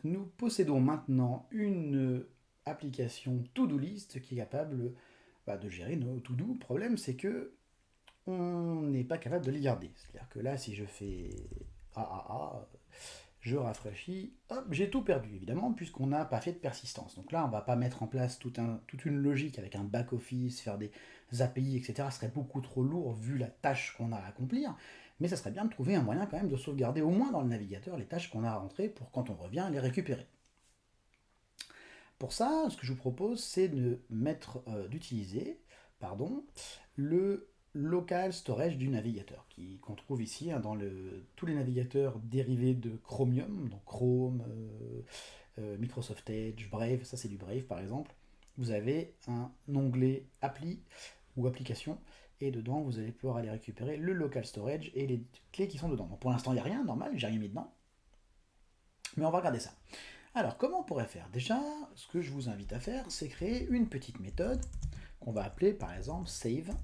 nous possédons maintenant une application To-Do List qui est capable de gérer nos To-Do. Le problème, c'est que on n'est pas capable de les garder. C'est-à-dire que là, si je fais AAA, je rafraîchis, hop, j'ai tout perdu, évidemment, puisqu'on n'a pas fait de persistance. Donc là, on ne va pas mettre en place toute une logique avec un back-office, faire des API, etc. Ce serait beaucoup trop lourd vu la tâche qu'on a à accomplir. Mais ça serait bien de trouver un moyen quand même de sauvegarder au moins dans le navigateur les tâches qu'on a à rentrer pour quand on revient les récupérer. Pour ça, ce que je vous propose, c'est d'utiliser le local storage du navigateur, qu'on trouve ici dans tous les navigateurs dérivés de Chromium, donc Chrome, Microsoft Edge, Brave, ça c'est du Brave par exemple. Vous avez un onglet appli ou application, et dedans vous allez pouvoir aller récupérer le local storage et les clés qui sont dedans. Donc pour l'instant il n'y a rien, normal, j'ai rien mis dedans, mais on va regarder ça. Alors, comment on pourrait faire? Déjà, ce que je vous invite à faire, c'est créer une petite méthode qu'on va appeler par exemple save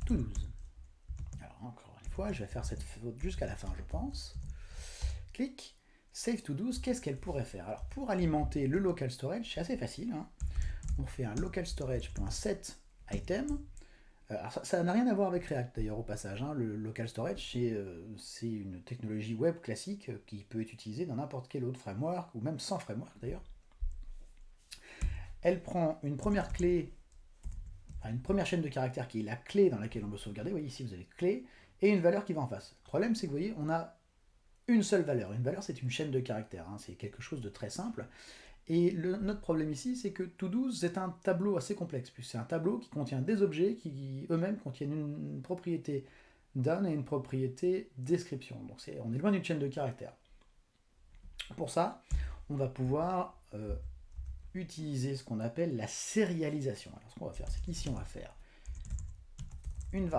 to do's. Alors, encore une fois, je vais faire cette faute jusqu'à la fin, je pense. Clic, save to do's, qu'est-ce qu'elle pourrait faire? Alors, pour alimenter le local storage, c'est assez facile, hein. On fait un local storage.set item. Alors ça n'a rien à voir avec React d'ailleurs au passage, hein. Le local storage c'est une technologie web classique qui peut être utilisée dans n'importe quel autre framework ou même sans framework d'ailleurs. Elle prend une première clé, enfin une première chaîne de caractères qui est la clé dans laquelle on veut sauvegarder. Vous voyez ici vous avez clé et une valeur qui va en face. Le problème c'est que vous voyez on a une seule valeur. Une valeur c'est une chaîne de caractères, hein. C'est quelque chose de très simple. Et notre problème ici, c'est que To-Do, c'est un tableau assez complexe. C'est un tableau qui contient des objets qui eux-mêmes contiennent une propriété done et une propriété description. Donc on est loin d'une chaîne de caractères. Pour ça, on va pouvoir utiliser ce qu'on appelle la sérialisation. Alors ce qu'on va faire, c'est qu'ici on va faire une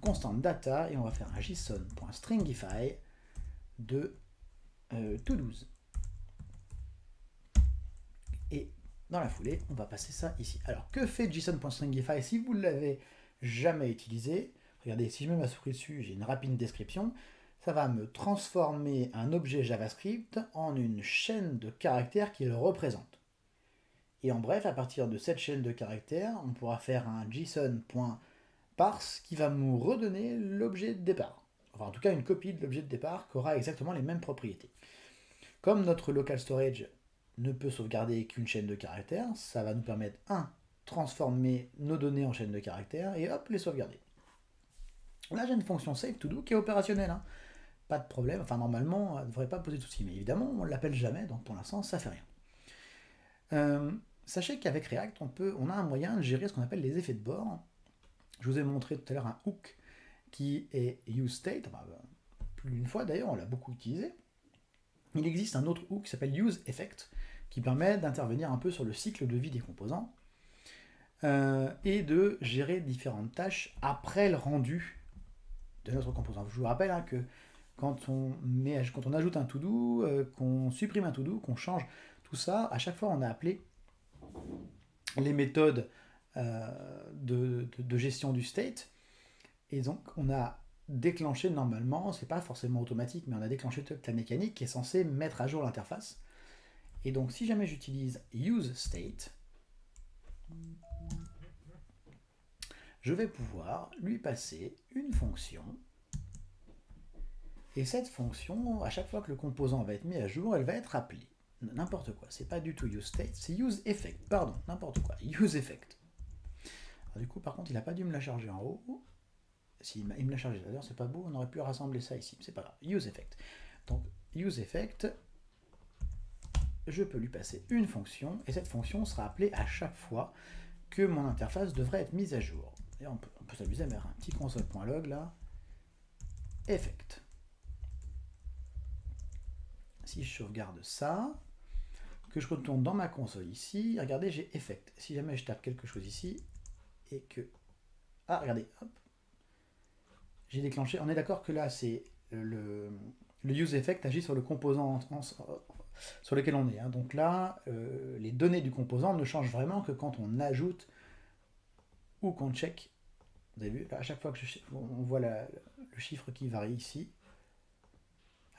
constante data et on va faire un json.stringify de to-dos. Et dans la foulée, on va passer ça ici. Alors, que fait JSON.stringify si vous ne l'avez jamais utilisé? Regardez, si je mets ma souris dessus, j'ai une rapide description. Ça va me transformer un objet JavaScript en une chaîne de caractères qui le représente. Et en bref, à partir de cette chaîne de caractères, on pourra faire un JSON.parse qui va nous redonner l'objet de départ. Enfin, en tout cas, une copie de l'objet de départ qui aura exactement les mêmes propriétés. Comme notre local storage ne peut sauvegarder qu'une chaîne de caractères, ça va nous permettre, transformer nos données en chaîne de caractères et hop, les sauvegarder. Là, j'ai une fonction save to do qui est opérationnelle, hein. Pas de problème, enfin normalement, elle ne devrait pas poser de soucis, mais évidemment, on ne l'appelle jamais, donc pour l'instant, ça fait rien. Sachez qu'avec React, on a un moyen de gérer ce qu'on appelle les effets de bord. Je vous ai montré tout à l'heure un hook qui est useState, plus d'une fois d'ailleurs, on l'a beaucoup utilisé. Il existe un autre hook qui s'appelle useEffect, qui permet d'intervenir un peu sur le cycle de vie des composants et de gérer différentes tâches après le rendu de notre composant. Je vous rappelle, hein, que quand on ajoute un to-do, qu'on supprime un to-do, qu'on change tout ça, à chaque fois on a appelé les méthodes de gestion du state, et donc on a déclenché normalement, c'est pas forcément automatique, mais on a déclenché toute la mécanique qui est censée mettre à jour l'interface. Et donc si jamais j'utilise useState, je vais pouvoir lui passer une fonction. Et cette fonction, à chaque fois que le composant va être mis à jour, elle va être appelée. N'importe quoi, c'est pas du tout useState, c'est useEffect, pardon, n'importe quoi, useEffect. Du coup, par contre, il n'a pas dû me la charger en haut. Si, il me l'a chargé d'ailleurs, c'est pas beau, on aurait pu rassembler ça ici, c'est pas grave. useEffect. Donc, useEffect, je peux lui passer une fonction, et cette fonction sera appelée à chaque fois que mon interface devrait être mise à jour. Et on peut s'amuser à mettre un petit console.log là. Effect. Si je sauvegarde ça, que je retourne dans ma console ici, regardez, j'ai effect. Si jamais je tape quelque chose ici, et que... Ah, regardez, hop. J'ai déclenché, on est d'accord que là, c'est le useEffect agit sur le composant sur lequel on est, hein. Donc là, les données du composant ne changent vraiment que quand on ajoute ou qu'on check. Vous avez vu, là, à chaque fois que on voit le chiffre qui varie ici.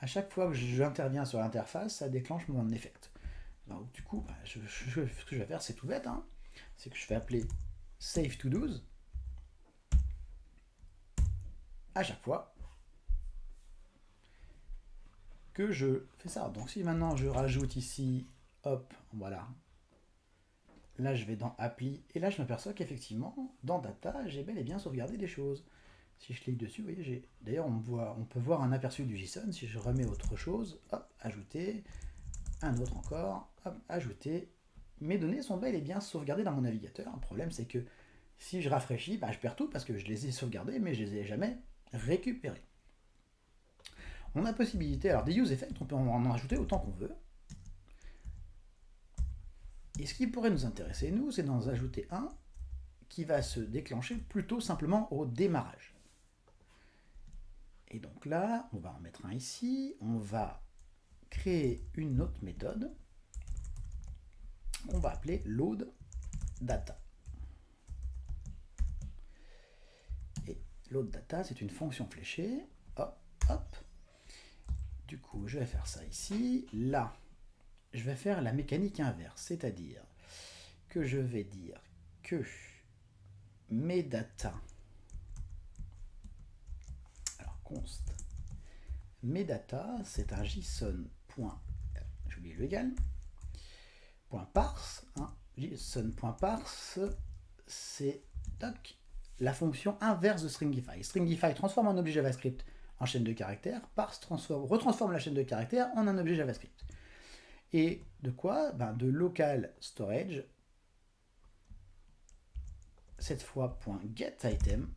À chaque fois que j'interviens sur l'interface, ça déclenche mon effect. Donc, du coup, ce que je vais faire, c'est tout bête, hein. C'est que je vais appeler save to do's à chaque fois que je fais ça. Donc si maintenant je rajoute ici, hop, voilà. Là, je vais dans Appli, et là, je m'aperçois qu'effectivement, dans Data, j'ai bel et bien sauvegardé des choses. Si je clique dessus, vous voyez, d'ailleurs, on peut voir un aperçu du JSON. Si je remets autre chose, hop, ajouter, un autre encore, hop, ajouter. Mes données sont bel et bien sauvegardées dans mon navigateur. Le problème, c'est que si je rafraîchis, je perds tout parce que je les ai sauvegardées, mais je les ai jamais récupérées. On a possibilité, alors des use effects, on peut en rajouter autant qu'on veut. Et ce qui pourrait nous intéresser, nous, c'est d'en ajouter un qui va se déclencher plutôt simplement au démarrage. Et donc là, on va en mettre un ici, on va créer une autre méthode qu'on va appeler load data. Et load data, c'est une fonction fléchée. Hop, hop. Du coup, je vais faire ça ici. Là, je vais faire la mécanique inverse, c'est-à-dire que je vais dire que mes data, alors const, mes data, c'est un JSON. J'ai oublié le égal. .parse, hein, JSON.parse, c'est la fonction inverse de stringify. Stringify transforme un objet JavaScript en chaîne de caractères, parse retransforme la chaîne de caractères en un objet JavaScript. Et de quoi? De local storage, cette fois .getItem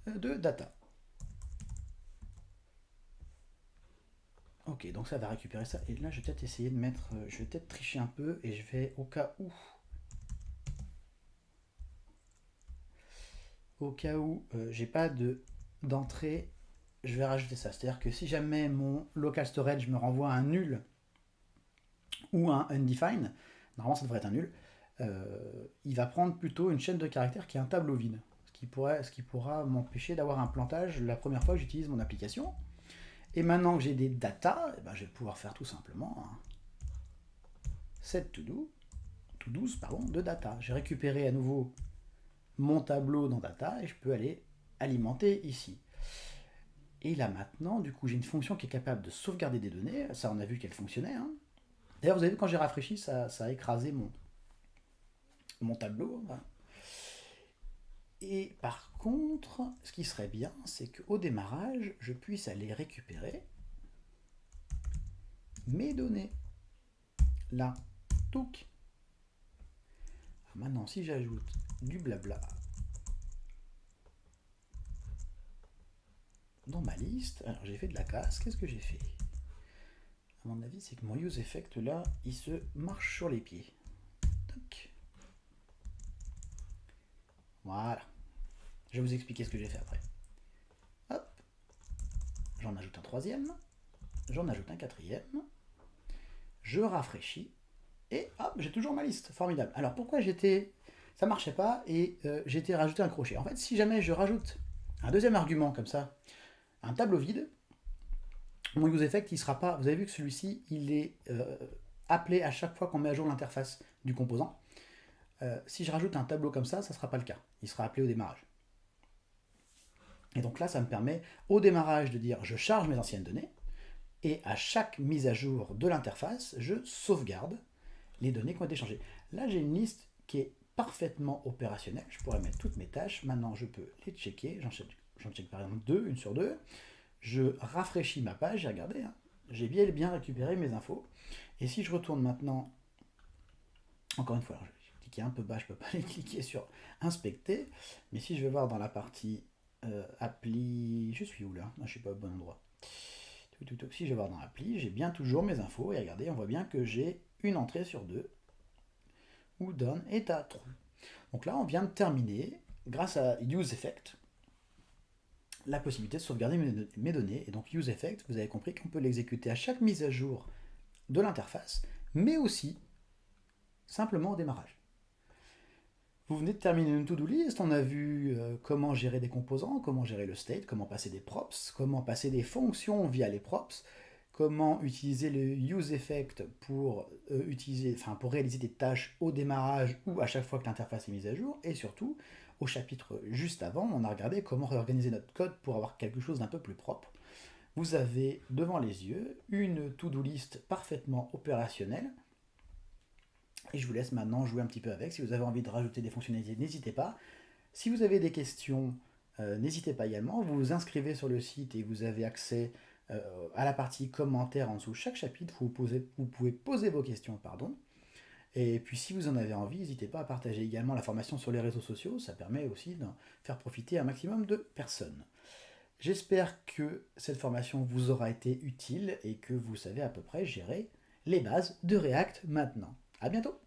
de data. Ok, donc ça va récupérer ça. Et là, je vais peut-être essayer de mettre... je vais peut-être tricher un peu et je vais, au cas où j'ai pas d'entrée, je vais rajouter ça. C'est-à-dire que si jamais mon local storage me renvoie un nul ou un undefined, normalement ça devrait être un nul, il va prendre plutôt une chaîne de caractères qui est un tableau vide. Ce qui pourra m'empêcher d'avoir un plantage la première fois que j'utilise mon application. Et maintenant que j'ai des data, je vais pouvoir faire tout simplement set to do, de data. J'ai récupéré à nouveau mon tableau dans data et je peux aller alimenter ici. Et là maintenant, du coup, j'ai une fonction qui est capable de sauvegarder des données. Ça, on a vu qu'elle fonctionnait. Hein. D'ailleurs, vous avez vu, quand j'ai rafraîchi, ça a écrasé mon tableau. Hein. Et par contre, ce qui serait bien, c'est qu'au démarrage, je puisse aller récupérer mes données. Là, touc. Maintenant, si j'ajoute du blabla dans ma liste, alors j'ai fait de la casse, qu'est-ce que j'ai fait? À mon avis, c'est que mon use effect là, il se marche sur les pieds. Toc. Voilà. Je vais vous expliquer ce que j'ai fait après. Hop. J'en ajoute un troisième. J'en ajoute un quatrième. Je rafraîchis. Et hop, j'ai toujours ma liste. Formidable. Alors pourquoi ça marchait pas et j'étais rajouté un crochet? En fait, si jamais je rajoute un deuxième argument comme ça, un tableau vide, mon use effect, il sera pas... Vous avez vu que celui-ci, il est appelé à chaque fois qu'on met à jour l'interface du composant. Si je rajoute un tableau comme ça ne sera pas le cas. Il sera appelé au démarrage. Et donc là, ça me permet au démarrage de dire je charge mes anciennes données et à chaque mise à jour de l'interface, je sauvegarde les données qui ont été changées. Là, j'ai une liste qui est parfaitement opérationnelle. Je pourrais mettre toutes mes tâches. Maintenant, je peux les checker. J'en check par exemple une sur deux. Je rafraîchis ma page, j'ai regardé. Hein. J'ai bien récupéré mes infos. Et si je retourne maintenant, encore une fois, alors, je vais cliquer un peu bas, je ne peux pas les cliquer sur inspecter. Mais si je vais voir dans la partie appli, je suis où là? Je ne suis pas au bon endroit. Si je vais voir dans l'appli, j'ai bien toujours mes infos. Et regardez, on voit bien que j'ai une entrée sur deux où done est à true. Donc là, on vient de terminer, grâce à use effect, la possibilité de sauvegarder mes données. Et donc use effect, vous avez compris qu'on peut l'exécuter à chaque mise à jour de l'interface, mais aussi simplement au démarrage. Vous venez de terminer une to-do list, on a vu comment gérer des composants, comment gérer le state, comment passer des props, comment passer des fonctions via les props, comment utiliser le use effect pour, pour réaliser des tâches au démarrage ou à chaque fois que l'interface est mise à jour, et surtout, au chapitre juste avant, on a regardé comment réorganiser notre code pour avoir quelque chose d'un peu plus propre. Vous avez devant les yeux une to-do list parfaitement opérationnelle. Et je vous laisse maintenant jouer un petit peu avec. Si vous avez envie de rajouter des fonctionnalités, n'hésitez pas. Si vous avez des questions, n'hésitez pas également. Vous vous inscrivez sur le site et vous avez accès à la partie commentaires en dessous de chaque chapitre. Vous pouvez poser vos questions, pardon. Et puis si vous en avez envie, n'hésitez pas à partager également la formation sur les réseaux sociaux. Ça permet aussi de faire profiter un maximum de personnes. J'espère que cette formation vous aura été utile et que vous savez à peu près gérer les bases de React maintenant. A bientôt!